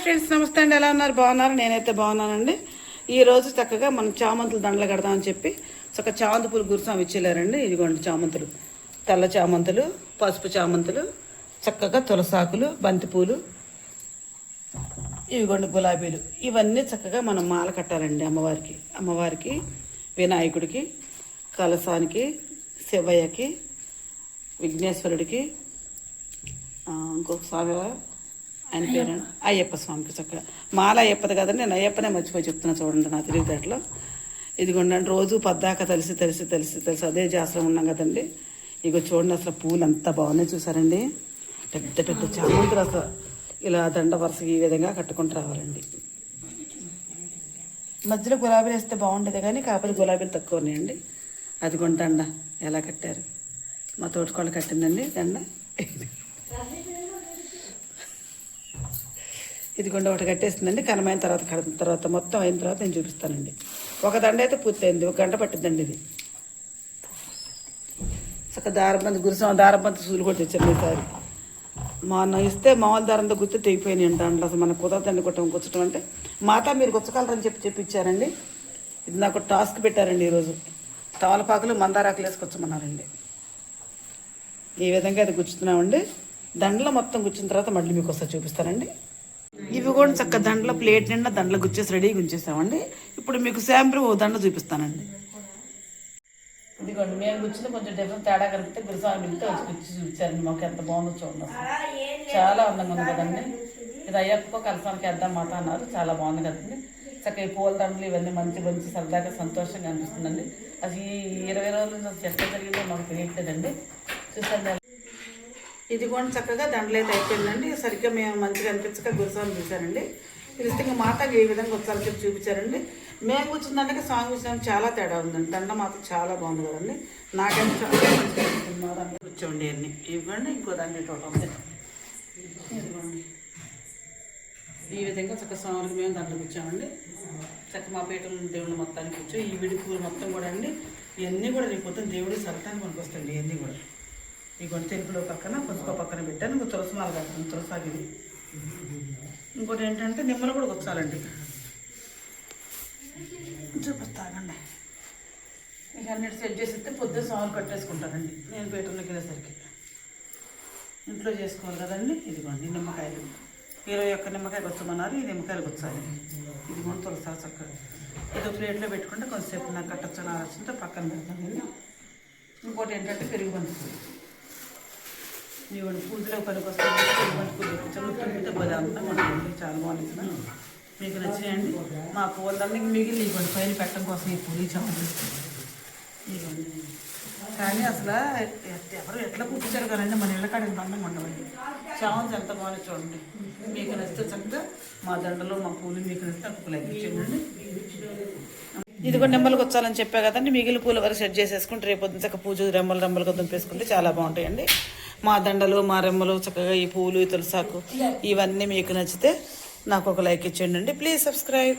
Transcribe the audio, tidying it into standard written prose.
Friends, నమస్తే అండి. ఎలా ఉన్నారు? బాగున్నారు? నేనైతే బాగున్నానండి. ఈరోజు చక్కగా మనం చామంతులు దండలు కడదామని చెప్పి చక్కగా చామంతి పూలు గురుసాం ఇచ్చేలేరండి. ఇదిగోండి చామంతులు, తెల్ల చామంతులు, పసుపు చామంతులు, చక్కగా తులసాకులు, బంతిపూలు, ఇవిగోండి గులాబీలు. ఇవన్నీ చక్కగా మనం మాల కట్టాలండి అమ్మవారికి, వినాయకుడికి, కలసానికి, శివయ్యకి, విఘ్నేశ్వరుడికి, ఇంకొక స్వామి ఆయన పేరు అయ్యప్ప స్వామికి. చక్కగా మాల అయ్యప్పది కదండి, నేను అయ్యప్పనే మర్చిపోయి చెప్తున్నా చూడండి నా తెలివితేటలో. ఇదిగోండి రోజు పద్దాక తెలిసి అదే జాసరం ఉన్నాం కదండి. ఇక చూడండి అసలు పూలు అంత బాగున్నాయి చూసారండి. పెద్ద పెద్ద చామంతులు అసలు ఇలా దండ వరుసగా ఈ విధంగా కట్టుకుంటూ రావాలండి. మధ్యలో గులాబీలు వేస్తే బాగుండేది కానీ కాకపోతే గులాబీలు తక్కువ ఉన్నాయండి. అదిగోండి దండ ఎలా కట్టారు, మా తోటకోళ్ళు కట్టిందండి దండ. ఇదిగోండి ఒకటి కట్టేస్తుందండి. కనమైన తర్వాత కడతాం, తర్వాత మొత్తం అయిన తర్వాత నేను చూపిస్తానండి. ఒక దండ అయితే పూర్తయింది, 1 గంట పట్టిద్దండి ఇది. చక్కగా దారబంతి సూలు కూడా తెచ్చాను ఈసారి. మొన్న ఇస్తే మామూలు దారంతో గుర్తు తెగిపోయినాయి అంట. అసలు మన కుదరదండి కూర్చోటం అంటే. మాత మీరు గుచ్చగలరని చెప్పి ఇచ్చారండి. ఇది నాకు టాస్క్ పెట్టారండి ఈరోజు. తమలపాకులు మందారాకులు వేసుకొచ్చమన్నారండి. ఈ విధంగా అది గుచ్చుతున్నామండి. దండలో మొత్తం గుచ్చిన తర్వాత మళ్ళీ మీకు ఒకసారి చూపిస్తానండి. ఇవి కూడా చక్కగా దండలో ప్లేట్ నిండా దండలో గుచ్చేసి రెడీగా ఉంచేసామండి. ఇప్పుడు మీకు శాంపుల్ దండ చూపిస్తానండి. ఇదిగోండి మేము గుచ్చిన కొంచెం డిఫరెంట్ తేడా కనిపిస్తే గురుస్వామి వెళ్తే వచ్చి గుచ్చి చూపించారండి. మాకు ఎంత బాగుందో చూడండి, చాలా అందంగా ఉంది కదండి. ఇది అయ్యప్ప కలసానికి వేద్దాం మాట అన్నారు, చాలా బాగుంది కదండి. చక్కగా ఈ పూల దండలు ఇవన్నీ మంచి సరదాగా సంతోషంగా అనిపిస్తుందండి. అది ఈ 20 రోజుల నుంచి అసలు ఎట్లా జరిగిందో మాకు తెలియట్లేదండి. చూసండి ఇది కూడా చక్కగా దండలు అయితే అయిపోయిందండి. సరిగ్గా మేము మంచిగా అనిపించక గురుస్వామి చూశారండి. పిలిస్తే ఇంకా మాతకి ఏ విధంగా వచ్చారని చెప్పి చూపించారండి. మేము కూర్చుందంటే సాంగ్ కూర్చున్నాం చాలా తేడా ఉందండి. దండ మాత్రం చాలా బాగుంది కదండి. నాకైతే చాలా మంచిగా కూర్చోండి అన్నీ ఇవ్వండి. ఇంకో దండ టోటల్ ఇదిగోండి ఈ విధంగా చక్క స్వామికి మేము దండలు కూర్చోమండి. చక్క మా పీటలు దేవుడు మొత్తానికి కూర్చో. ఈ విడి పూలు మొత్తం కూడా అండి ఇవన్నీ కూడా రేపు పొద్దున దేవుడి సరటానికి మనకు వస్తాయండి. ఇవన్నీ కూడా ఇదిగోండి తెలుపులో పక్కన పసుపు పక్కన పెట్టాను. ఇంకో తులసిమాల కట్టాను, తులసాగిది. ఇంకోటి ఏంటంటే నిమ్మలు కూడా వచ్చాలండి, చూపిస్తానండి. ఇక అన్నిటి సెట్ చేసిస్తే పొద్దున్న సాగులు కట్టేసుకుంటానండి. నేను పీటర్లోకి వెళ్ళేసరికి ఇంట్లో చేసుకోవాలి కదండి. ఇదిగోండి నిమ్మకాయలు 21 నిమ్మకాయలు వచ్చమన్నారు. ఈ నిమ్మకాయలు వచ్చాలి. ఇది కూడా తులసా చక్కగా ఏదో ప్లేట్లో పెట్టుకుంటే కొంతసేపు నాకు కట్టొచ్చని ఆలోచనతో పక్కన పెడతానండి. ఇంకోటి ఏంటంటే పెరుగు బంతి ఇవ్వండి పూజలో పనికి వస్తుంది. పెరుగు బంతి పూజ చెల్లుతుంటే పది అంతా ఉంటుంది, చాలా బాగుంటుంది. మీకు నచ్చినాయండి. మా పూలదానికి మిగిలి ఇవ్వండి పైన పెట్టడం కోసం ఈ పూలు చామంతి ఇవ్వండి. కానీ అసలు ఎవరు ఎట్లా కూర్చారు కదండి, మన ఇళ్ళ కాడ ఎంత అందంగా ఉండవండి. చామంతి ఎంత బాగుంది చూడండి. మీకు నచ్చితే చక్కగా మా దండలో మా పూలు మీకు నచ్చితే ఒక లైక్ ఇచ్చేయండి. ఇది కూడా నెమ్మలకు వచ్చాలని చెప్పా కదండి. మిగిలిన పూల వరకు సెట్ చేసేసుకుంటే రేపు పొద్దున చక్కగా పూజ రెమ్మలుగా దుంపేసుకుంటే చాలా బాగుంటాయండి. మా దండలు మా రెమ్మలు చక్కగా ఈ పూలు, ఈ తులసాకు ఇవన్నీ మీకు నచ్చితే నాకు ఒక లైక్ ఇచ్చేయండి. Please subscribe.